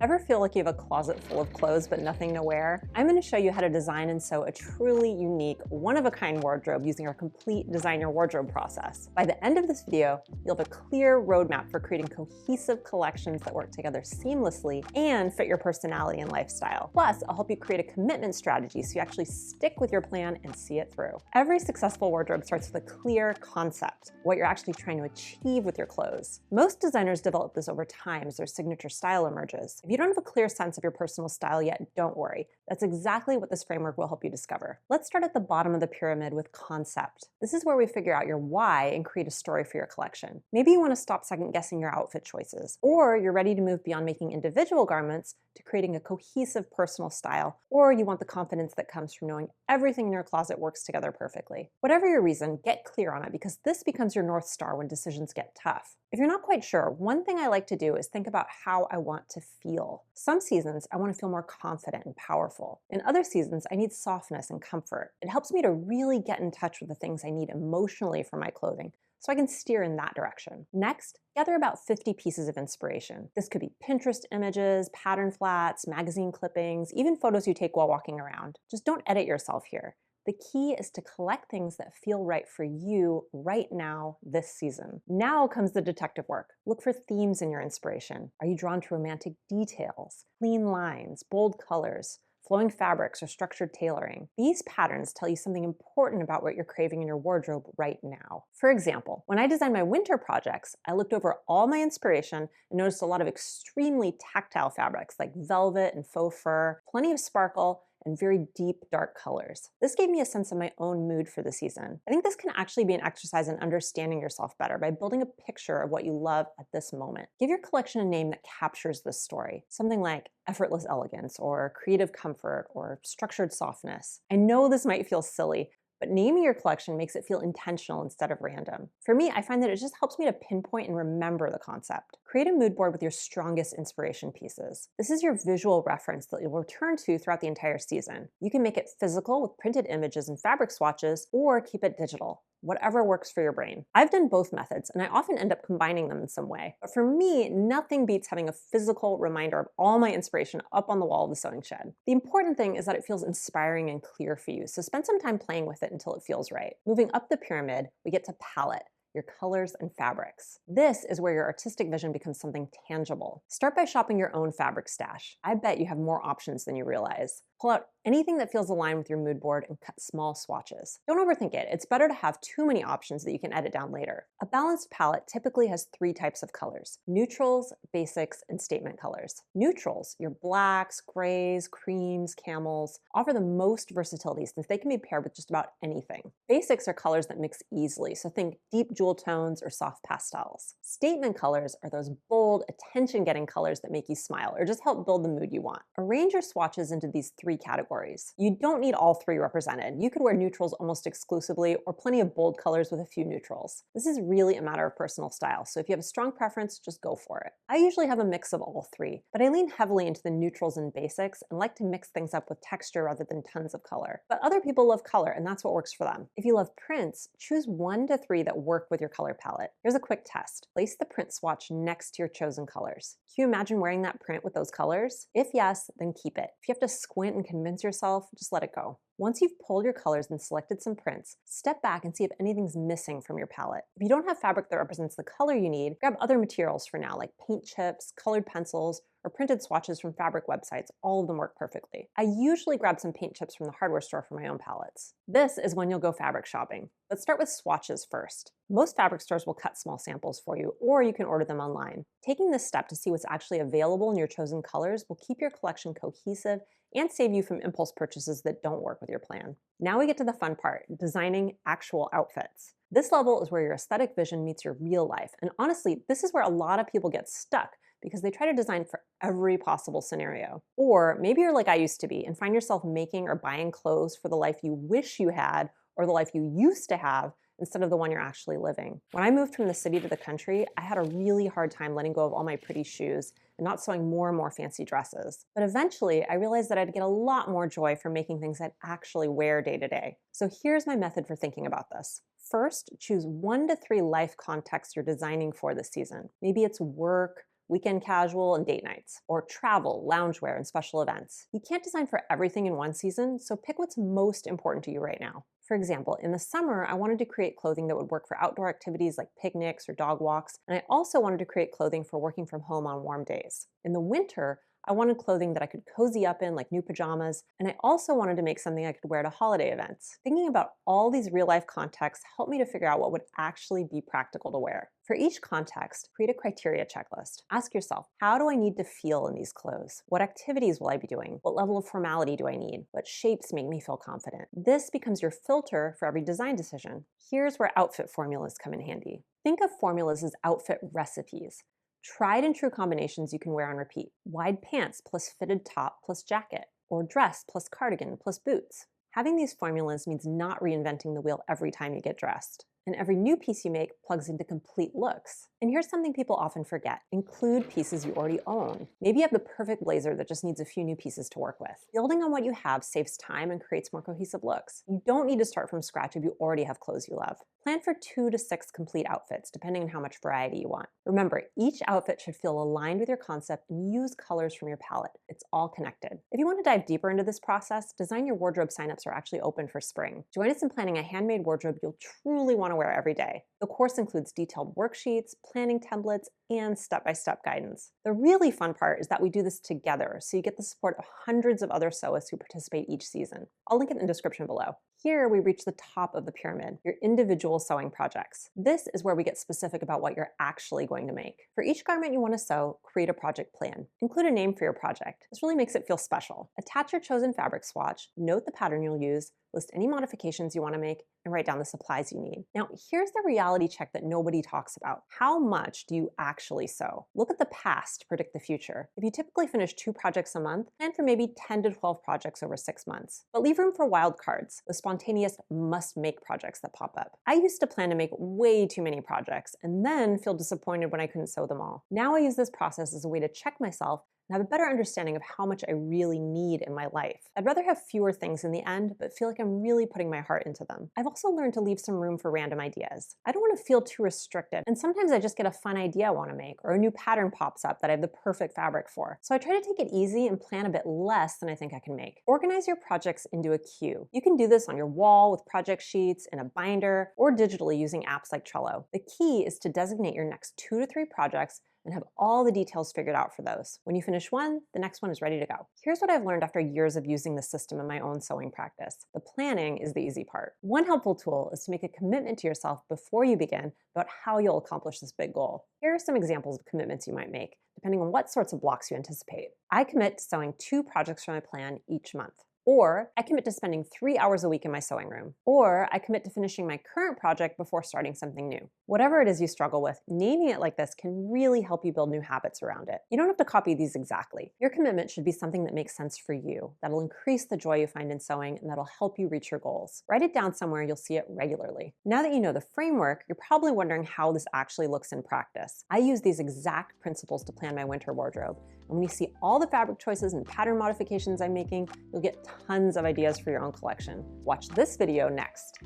Ever feel like you have a closet full of clothes but nothing to wear? I'm going to show you how to design and sew a truly unique, one-of-a-kind wardrobe using our complete design your wardrobe process. By the end of this video, you'll have a clear roadmap for creating cohesive collections that work together seamlessly and fit your personality and lifestyle. Plus, I'll help you create a commitment strategy so you actually stick with your plan and see it through. Every successful wardrobe starts with a clear concept, what you're actually trying to achieve with your clothes. Most designers develop this over time as their signature style emerges. If you don't have a clear sense of your personal style yet, don't worry. That's exactly what this framework will help you discover. Let's start at the bottom of the pyramid with concept. This is where we figure out your why and create a story for your collection. Maybe you want to stop second-guessing your outfit choices, or you're ready to move beyond making individual garments to creating a cohesive personal style, or you want the confidence that comes from knowing everything in your closet works together perfectly. Whatever your reason, get clear on it because this becomes your North Star when decisions get tough. If you're not quite sure, one thing I like to do is think about how I want to feel. Some seasons, I want to feel more confident and powerful. In other seasons, I need softness and comfort. It helps me to really get in touch with the things I need emotionally for my clothing, so I can steer in that direction. Next, gather about 50 pieces of inspiration. This could be Pinterest images, pattern flats, magazine clippings, even photos you take while walking around. Just don't edit yourself here. The key is to collect things that feel right for you right now, this season. Now comes the detective work. Look for themes in your inspiration. Are you drawn to romantic details, clean lines, bold colors, flowing fabrics, or structured tailoring? These patterns tell you something important about what you're craving in your wardrobe right now. For example, when I designed my winter projects, I looked over all my inspiration and noticed a lot of extremely tactile fabrics like velvet and faux fur, plenty of sparkle, and very deep, dark colors. This gave me a sense of my own mood for the season. I think this can actually be an exercise in understanding yourself better by building a picture of what you love at this moment. Give your collection a name that captures this story, something like effortless elegance, or creative comfort, or structured softness. I know this might feel silly, but naming your collection makes it feel intentional instead of random. For me, I find that it just helps me to pinpoint and remember the concept. Create a mood board with your strongest inspiration pieces. This is your visual reference that you'll return to throughout the entire season. You can make it physical with printed images and fabric swatches, or keep it digital. Whatever works for your brain. I've done both methods, and I often end up combining them in some way. But for me, nothing beats having a physical reminder of all my inspiration up on the wall of the sewing shed. The important thing is that it feels inspiring and clear for you, so spend some time playing with it until it feels right. Moving up the pyramid, we get to palette, your colors and fabrics. This is where your artistic vision becomes something tangible. Start by shopping your own fabric stash. I bet you have more options than you realize. Pull out anything that feels aligned with your mood board and cut small swatches. Don't overthink it. It's better to have too many options that you can edit down later. A balanced palette typically has 3 types of colors: neutrals, basics, and statement colors. Neutrals, your blacks, grays, creams, camels, offer the most versatility since they can be paired with just about anything. Basics are colors that mix easily, so think deep jewel tones or soft pastels. Statement colors are those bold, attention-getting colors that make you smile or just help build the mood you want. Arrange your swatches into these 3 categories. You don't need all 3 represented. You could wear neutrals almost exclusively or plenty of bold colors with a few neutrals. This is really a matter of personal style, so if you have a strong preference, just go for it. I usually have a mix of all 3, but I lean heavily into the neutrals and basics and like to mix things up with texture rather than tons of color. But other people love color, and that's what works for them. If you love prints, choose 1 to 3 that work with your color palette. Here's a quick test. Place the print swatch next to your chosen colors. Can you imagine wearing that print with those colors? If yes, then keep it. If you have to squint and convince yourself, just let it go. Once you've pulled your colors and selected some prints, step back and see if anything's missing from your palette. If you don't have fabric that represents the color you need, grab other materials for now, like paint chips, colored pencils, or printed swatches from fabric websites. All of them work perfectly. I usually grab some paint chips from the hardware store for my own palettes. This is when you'll go fabric shopping. Let's start with swatches first. Most fabric stores will cut small samples for you, or you can order them online. Taking this step to see what's actually available in your chosen colors will keep your collection cohesive and save you from impulse purchases that don't work with your plan. Now we get to the fun part, designing actual outfits. This level is where your aesthetic vision meets your real life, and honestly, this is where a lot of people get stuck because they try to design for every possible scenario. Or maybe you're like I used to be and find yourself making or buying clothes for the life you wish you had or the life you used to have instead of the one you're actually living. When I moved from the city to the country, I had a really hard time letting go of all my pretty shoes and not sewing more and more fancy dresses. But eventually, I realized that I'd get a lot more joy from making things I'd actually wear day to day. So here's my method for thinking about this. First, choose 1 to 3 life contexts you're designing for this season. Maybe it's work, weekend casual, and date nights, or travel, loungewear, and special events. You can't design for everything in one season, so pick what's most important to you right now. For example, in the summer, I wanted to create clothing that would work for outdoor activities like picnics or dog walks, and I also wanted to create clothing for working from home on warm days. In the winter, I wanted clothing that I could cozy up in, like new pajamas, and I also wanted to make something I could wear to holiday events. Thinking about all these real-life contexts helped me to figure out what would actually be practical to wear. For each context, create a criteria checklist. Ask yourself, how do I need to feel in these clothes? What activities will I be doing? What level of formality do I need? What shapes make me feel confident? This becomes your filter for every design decision. Here's where outfit formulas come in handy. Think of formulas as outfit recipes. Tried and true combinations you can wear on repeat. Wide pants plus fitted top plus jacket, or dress plus cardigan plus boots. Having these formulas means not reinventing the wheel every time you get dressed. And every new piece you make plugs into complete looks. And here's something people often forget. Include pieces you already own. Maybe you have the perfect blazer that just needs a few new pieces to work with. Building on what you have saves time and creates more cohesive looks. You don't need to start from scratch if you already have clothes you love. Plan for 2 to 6 complete outfits, depending on how much variety you want. Remember, each outfit should feel aligned with your concept and use colors from your palette. It's all connected. If you want to dive deeper into this process, Design Your Wardrobe signups are actually open for spring. Join us in planning a handmade wardrobe you'll truly want to wear every day. The course includes detailed worksheets, planning templates, and step-by-step guidance. The really fun part is that we do this together, so you get the support of hundreds of other sewists who participate each season. I'll link it in the description below. Here we reach the top of the pyramid, your individual sewing projects. This is where we get specific about what you're actually going to make. For each garment you want to sew, create a project plan. Include a name for your project. This really makes it feel special. Attach your chosen fabric swatch, note the pattern you'll use, list any modifications you want to make, and write down the supplies you need. Now, here's the reality check that nobody talks about. How much do you actually sew? Look at the past to predict the future. If you typically finish 2 projects a month, plan for maybe 10 to 12 projects over 6 months. But leave room for wild cards, the spontaneous must-make projects that pop up. I used to plan to make way too many projects and then feel disappointed when I couldn't sew them all. Now I use this process as a way to check myself and have a better understanding of how much I really need in my life. I'd rather have fewer things in the end, but feel like I'm really putting my heart into them. I've also learned to leave some room for random ideas. I don't want to feel too restricted, and sometimes I just get a fun idea I want to make, or a new pattern pops up that I have the perfect fabric for. So I try to take it easy and plan a bit less than I think I can make. Organize your projects into a queue. You can do this on your wall with project sheets, in a binder, or digitally using apps like Trello. The key is to designate your next 2 to 3 projects and have all the details figured out for those. When you finish one, the next one is ready to go. Here's what I've learned after years of using this system in my own sewing practice. The planning is the easy part. One helpful tool is to make a commitment to yourself before you begin about how you'll accomplish this big goal. Here are some examples of commitments you might make, depending on what sorts of blocks you anticipate. I commit to sewing 2 projects from my plan each month. Or I commit to spending 3 hours a week in my sewing room. Or I commit to finishing my current project before starting something new. Whatever it is you struggle with, naming it like this can really help you build new habits around it. You don't have to copy these exactly. Your commitment should be something that makes sense for you, that'll increase the joy you find in sewing, and that'll help you reach your goals. Write it down somewhere you'll see it regularly. Now that you know the framework, you're probably wondering how this actually looks in practice. I use these exact principles to plan my winter wardrobe. And when you see all the fabric choices and pattern modifications I'm making, you'll get tons of ideas for your own collection. Watch this video next.